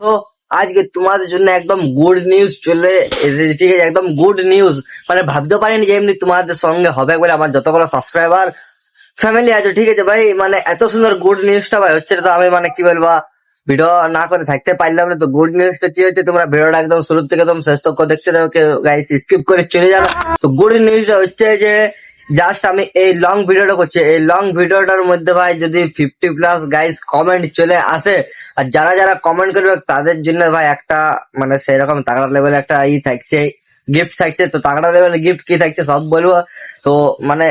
তো আজকে তোমাদের জন্য একদম গুড নিউজ চলে এসেছে, ঠিক আছে? একদম গুড নিউজ, মানে ভাবতে পারিনি যে এমনি তোমাদের সঙ্গে হবে বলে। আমার যতগুলো সাবস্ক্রাইবার ফ্যামিলি আছে, ঠিক আছে ভাই, মানে এত সুন্দর গুড নিউজটা ভাই হচ্ছে, তো আমি মানে কি বলবো, ভিডিও না করে থাকতে পারলাম না। তো গুড নিউজটা কি হচ্ছে, তোমরা ভিডিওটা একদম শুরু থেকে একদম শেষ তক দেখতে থাকো, গাইস স্কিপ করে চলে যাবে। তো গুড নিউজটা হচ্ছে যে জাস্ট আমি এই লং ভিডিওটা করছি, এই লং ভিডিওটার মধ্যে ভাই যদি 50+ গাইস কমেন্ট চলে আসে, আর যারা যারা কমেন্ট করবে তাদের জন্য ভাই একটা মানে সেরকম তাগড়া লেভেলে একটা থাকছে, গিফট থাকছে। তো তাগড়া লেভেলে গিফট কি থাকছে সব বলবো। তো মানে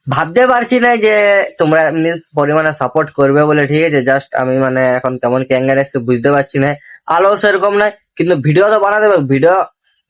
ভাবতে পারছি না যে তোমরা এমনি পরিমাণে সাপোর্ট করবে বলে, ঠিক আছে? জাস্ট আমি মানে এখন কেমন ক্যাঙ্গার এসছে বুঝতে পারছি না। আলো সেরকম নাই, কিন্তু ভিডিও তো বানাতে হবে, ভিডিও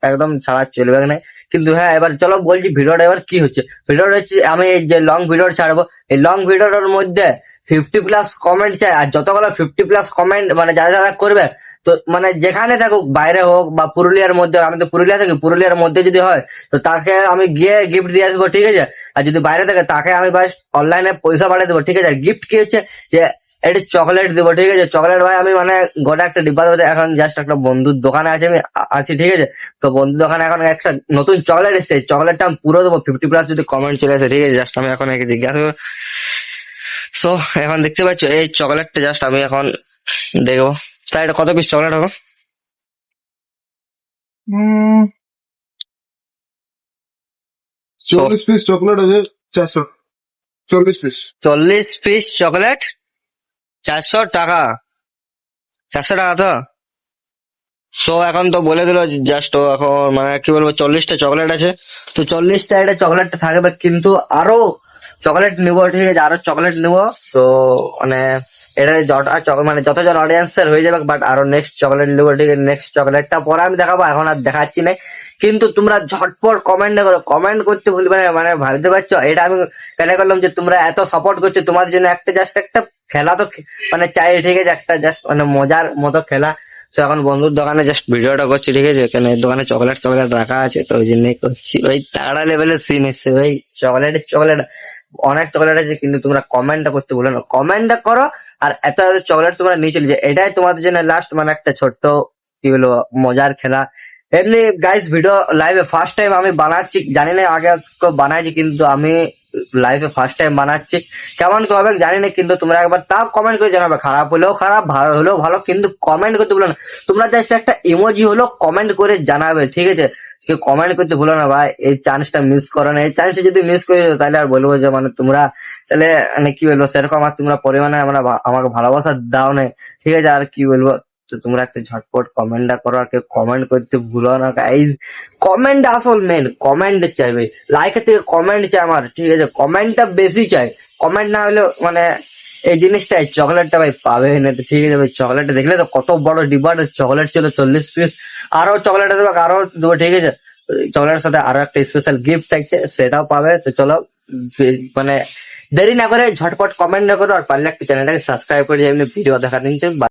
একদম ছাড়া চলবে না। কিন্তু হ্যাঁ, এবার চলো বলছি ভিডিওটা এবার কি হচ্ছে। ভিডিওটা হচ্ছে আমি এই যে লং ভিডিও ছাড়বো, এই লং ভিডিওটার মধ্যে 50+ কমেন্ট চাই। আর যতগুলো 50+ কমেন্ট মানে যারা যারা করবে, তো মানে যেখানে থাকুক, বাইরে হোক বা পুরুলিয়ার মধ্যে, আমি তো পুরুলিয়া থাকি, পুরুলিয়ার মধ্যে যদি হয় তো তাকে আমি গিয়ে গিফট দিয়ে আসবো, ঠিক আছে? আর যদি বাইরে থাকে তাকে আমি বাস অনলাইনে পয়সা পাঠিয়ে দেবো, ঠিক আছে? আর গিফট কি হচ্ছে যে একটা চকলেট দেবো, ঠিক আছে? চকলেট ভাই আমি মানে গোটা একটা ডিব্বা দেবো। এখন জাস্ট একটা বন্ধুর দোকানে আছে, আমি আছি, ঠিক আছে? তো বন্ধুর দোকানে এখন একটা নতুন চকলেট এসেছে, চকলেটটা আমি পুরো দেবো 50+ যদি কমেন্ট চলে আসে, ঠিক আছে? জাস্ট আমি এখন একে জিজ্ঞাসা করবো। সো এখন দেখতে পাচ্ছ এই চকলেটটা জাস্ট আমি এখন দেখবো, তাই এটা কত পিস চকলেট হবে? উম, 40 পিস চকলেট আছে 400। 40 পিস। 40 পিস চকলেট 400 টাকা, 400 টাকা তো। সো এখন তো বলে দিল জাস্ট, এখন মানে কি বলবো, 40টা চকলেট আছে। তো 40টা এটা চকলেটটা থাকবে, কিন্তু আরো চকলেট নিবো, ঠিক আছে? আরো চকলেট নিবো। তো মানে এটা মানে যতজন অডিয়েন্সের হয়ে যাবে, বাট আরো নেক্সট চকলেট নিবো, ঠিক আছে? নেক্সট চকলেটটা পরে আমি দেখাবো, এখন আর দেখাচ্ছি না। কিন্তু তোমরা ঝটপট কমেন্ট করো, কমেন্ট করতে ভুলবে না। মানে ভাবতে পারছো এটা আমি কেন করলাম, যে তোমরা এত সাপোর্ট করছো, তোমাদের জন্য একটা জাস্ট একটা খেলা তো মানে চাই, ঠিক আছে? একটা জাস্ট মানে মজার মতো খেলা। তো এখন বন্ধুর দোকানে জাস্ট ভিডিওটা করছি, ঠিক আছে? এখানে দোকানে চকলেট চকলেট রাখা আছে, তো ওই জন্যই করছি ভাই। তাগড়া লেভেলের সিন এসছে ভাই, চকলেট চকলেট অনেক চকলেট আছে। কিন্তু তোমরা কমেন্টটা করতে ভুলো না, কমেন্টটা করো। আর এত এত চকলেট তোমরা নিয়ে চলে যাও, এটাই তোমাদের জন্য লাস্ট মানে একটা ছোট্ট কি বলবো মজার খেলা। এমনি গাইস ভিডিও লাইভে ফার্স্ট টাইম আমি বানাচ্ছি, জানি না আগে কেউ বানাইছি, কিন্তু আমি লাইভে ফার্স্ট টাইম বানাচ্ছি। কেমন কি হবে জানি না, কিন্তু তোমরা একবার তাও কমেন্ট করে জানাবে, খারাপ হলেও খারাপ, ভালো হলেও ভালো, কিন্তু কমেন্ট করতে ভুলো না। তোমরা জাস্ট একটা ইমোজি হলো কমেন্ট করে জানাবে, ঠিক আছে? কেউ কমেন্ট করতে ভুলো না ভাই, এই চান্সটা মিস করো না। এই চান্সটা যদি মিস করে দাও, তাহলে আর বলবো যে মানে তোমরা তাহলে মানে কি বলবো, সেরকম আর তোমরা পরিমাণে আমরা আমাকে ভালোবাসা দাও না, ঠিক আছে? আর কি বলবো, তো তোমরা একটা ঝটপট কমেন্টটা করো, আর কেউ কমেন্ট করতে ভুলো না গাইজ। কমেন্ট আসল মেন, কমেন্ট চাই ভাই, লাইকের থেকে কমেন্ট চাই আমার, ঠিক আছে? কমেন্টটা বেশি চাই, কমেন্ট না হলে মানে এই জিনিসটাই চকলেটটা ভাই পাবে না। তো ঠিক আছে ভাই, চকলেটটা দেখলে তো কত বড় ডিব্বার চকলেট ছিল, 40 পিস। আরো চকলেট দেবো, আরো দেবো, ঠিক আছে? চকলেটের সাথে আরো একটা স্পেশাল গিফট থাকছে, সেটাও পাবে। তো চলো মানে দেরি না করে ঝটপট কমেন্ট না করো, আর পারলে একটা চ্যানেলটাকে সাবস্ক্রাইব করে এমনি ভিডিও দেখার নিচে।